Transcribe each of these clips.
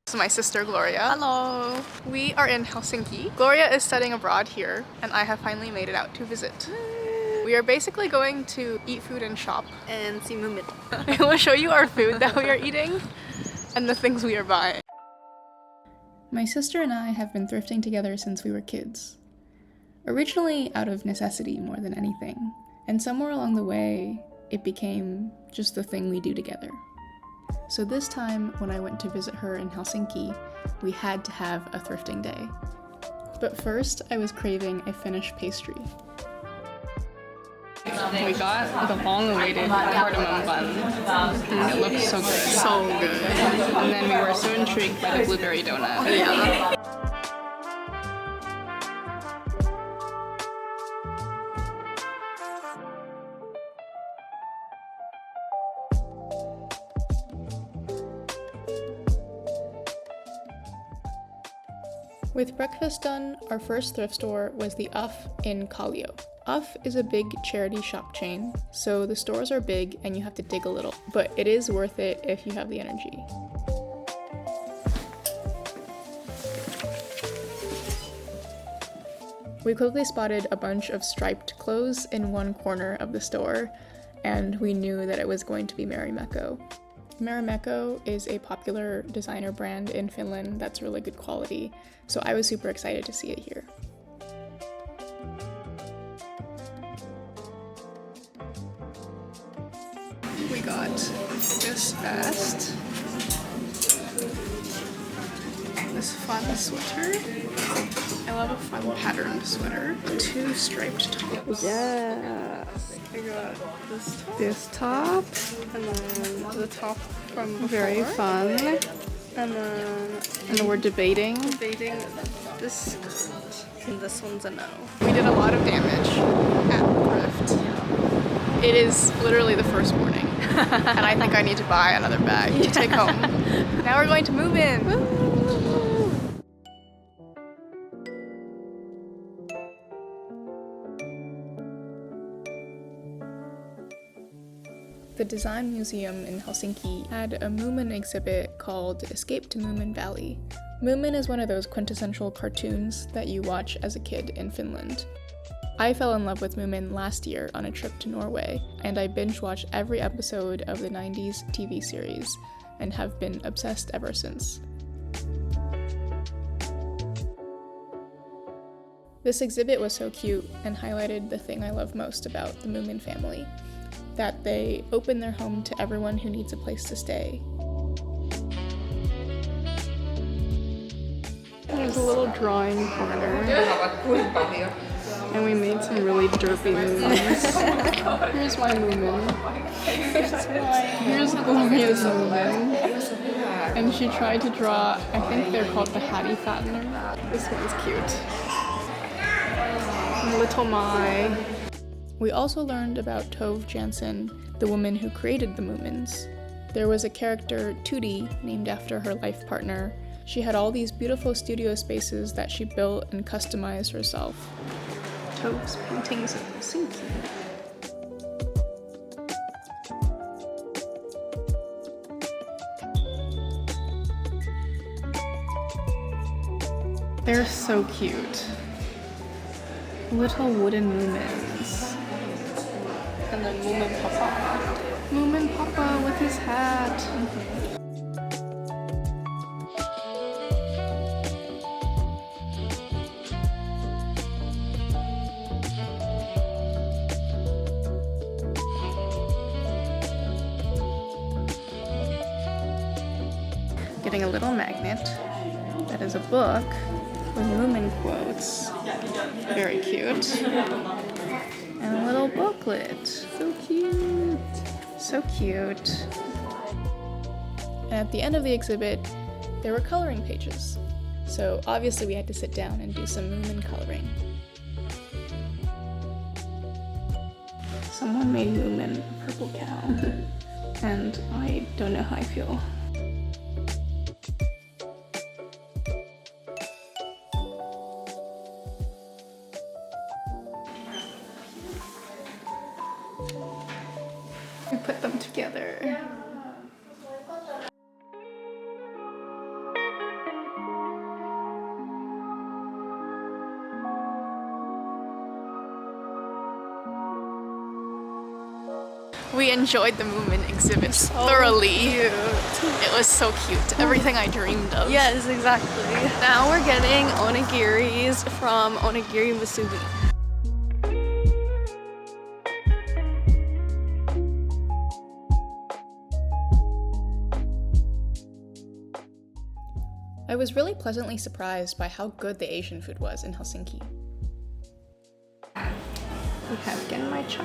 This is my sister Gloria. Hello! We are in Helsinki. Gloria is studying abroad here, and I have finally made it out to visit. We are basically going to eat food and shop. And see Moomin. I will show you our food that we are eating and the things we are buying. My sister and I have been thrifting together since we were kids. Originally out of necessity more than anything, and somewhere along the way, it became just the thing we do together. So this time, when I went to visit her in Helsinki, we had to have a thrifting day. But first, I was craving a Finnish pastry. We got the long-awaited cardamom bun. It looks so good. So good. And then we were so intrigued by the blueberry donut. Yeah. With breakfast done, our first thrift store was the in Kallio. Is a big charity shop chain, so the stores are big and you have to dig a little, but it is worth it if you have the energy. We quickly spotted a bunch of striped clothes in one corner of the store, and we knew that it was going to be Marimekko. Marimekko is a popular designer brand in Finland that's really good quality, so I was super excited to see it here. We got this vest, this fun sweater. I love a fun patterned sweater. 2 striped tops. Yeah. I got this top, and then the top from before. Very fun. And then we're debating this skirt. And this one's a no. We did a lot of damage at Thrift. It is literally the first morning, and I think I need to buy another bag to take home. Now we're going to Moomin. The Design Museum in Helsinki had a Moomin exhibit called Escape to Moomin Valley. Moomin is one of those quintessential cartoons that you watch as a kid in Finland. I fell in love with Moomin last year on a trip to Norway, and I binge-watched every episode of the 90s TV series, and have been obsessed ever since. This exhibit was so cute and highlighted the thing I love most about the Moomin family. That they open their home to everyone who needs a place to stay. There's a little drawing corner, and we made some really derpy moves. Here's my Moomin. Here's Gloria's Moomin. And she tried to draw, I think they're called the Hattie Fattener. This one's cute. Little Mai. We also learned about Tove Jansson, the woman who created the Moomins. There was a character, Tootie, named after her life partner. She had all these beautiful studio spaces that she built and customized herself. Tove's paintings of Helsinki. They're so cute. Little wooden Moomins. And then Moomin Papa. Moomin Papa with his hat. Getting a little magnet that is a book with Moomin quotes. Very cute. And a little booklet. So cute. So cute. And at the end of the exhibit, there were coloring pages. So obviously we had to sit down and do some Moomin coloring. Someone made Moomin a purple cow. And I don't know how I feel. We put them together. We enjoyed the Moomin exhibits thoroughly. Cute. It was so cute. Everything I dreamed of. Yes, exactly. Now we're getting onigiris from Onigiri Musubi. I was really pleasantly surprised by how good the Asian food was in Helsinki. We have matcha.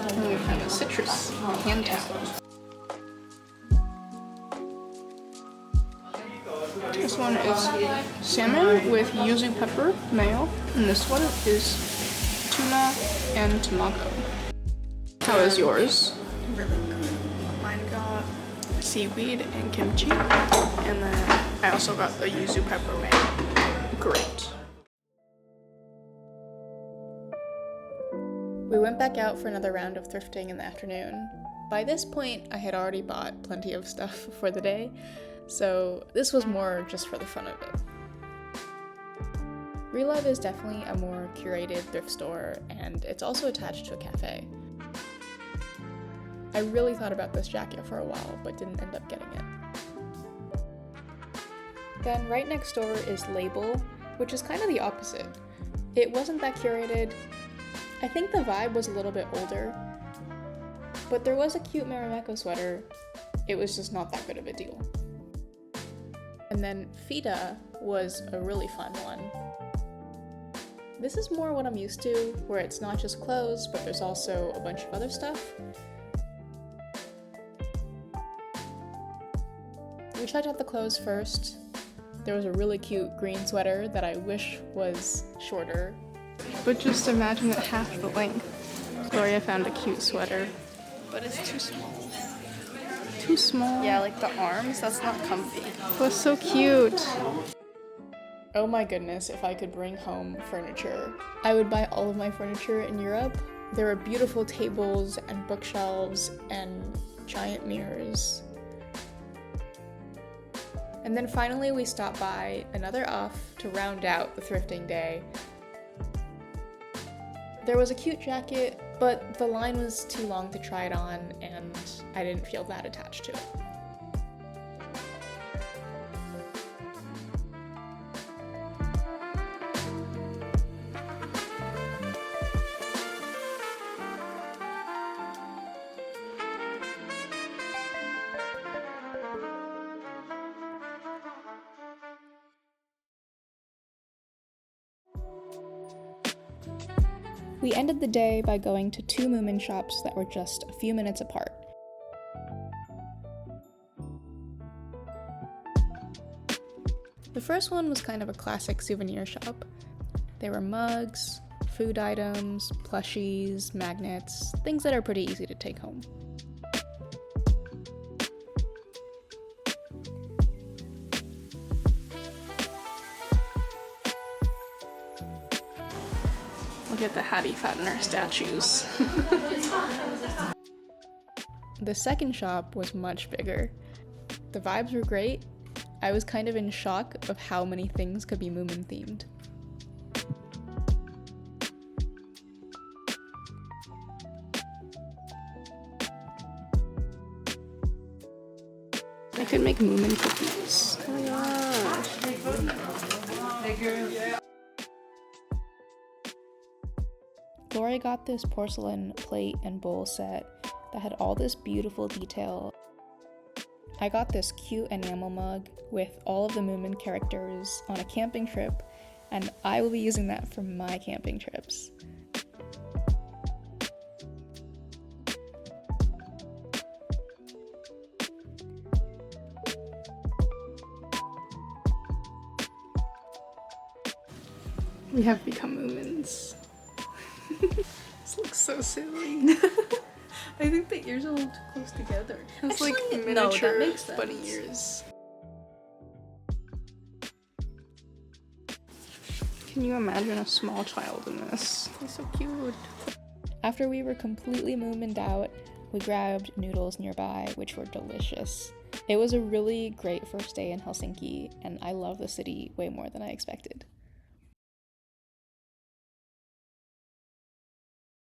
And we have a citrus hand toast. This one is salmon with yuzu pepper mayo, and this one is tuna and tomato. How is yours? Really good. Mine got seaweed and kimchi, and then I also got the yuzu pepper mayo. Great. We went back out for another round of thrifting in the afternoon. By this point, I had already bought plenty of stuff for the day, so this was more just for the fun of it. Relove is definitely a more curated thrift store, and it's also attached to a cafe. I really thought about this jacket for a while, but didn't end up getting it. Then right next door is Label, which is kind of the opposite. It wasn't that curated. I think the vibe was a little bit older, but there was a cute Marimekko sweater. It was just not that good of a deal. And then Fida was a really fun one. This is more what I'm used to, where it's not just clothes, but there's also a bunch of other stuff. We checked out the clothes first. There was a really cute green sweater that I wish was shorter. But just imagine it half the length. Gloria found a cute sweater. But it's too small. Too small? Yeah, like the arms, that's not comfy. It was so cute. Oh my goodness, if I could bring home furniture, I would buy all of my furniture in Europe. There were beautiful tables and bookshelves and giant mirrors. And then finally we stopped by another off to round out the thrifting day. There was a cute jacket, but the line was too long to try it on, and I didn't feel that attached to it. We ended the day by going to two Moomin shops that were just a few minutes apart. The first one was kind of a classic souvenir shop. There were mugs, food items, plushies, magnets, things that are pretty easy to take home. Look at the Hattie Fattener statues. The second shop was much bigger. The vibes were great. I was kind of in shock of how many things could be Moomin themed. I could make Moomin cookies. Oh my gosh. Gloria got this porcelain plate and bowl set that had all this beautiful detail. I got this cute enamel mug with all of the Moomin characters on a camping trip, and I will be using that for my camping trips. We have become Moomins. This looks so silly. I think the ears are a little too close together. It's like Actually, miniature no, that makes sense. bunny ears. Can you imagine a small child in this? It's so cute. After we were completely Moomined out, we grabbed noodles nearby, which were delicious. It was a really great first day in Helsinki, and I love the city way more than I expected.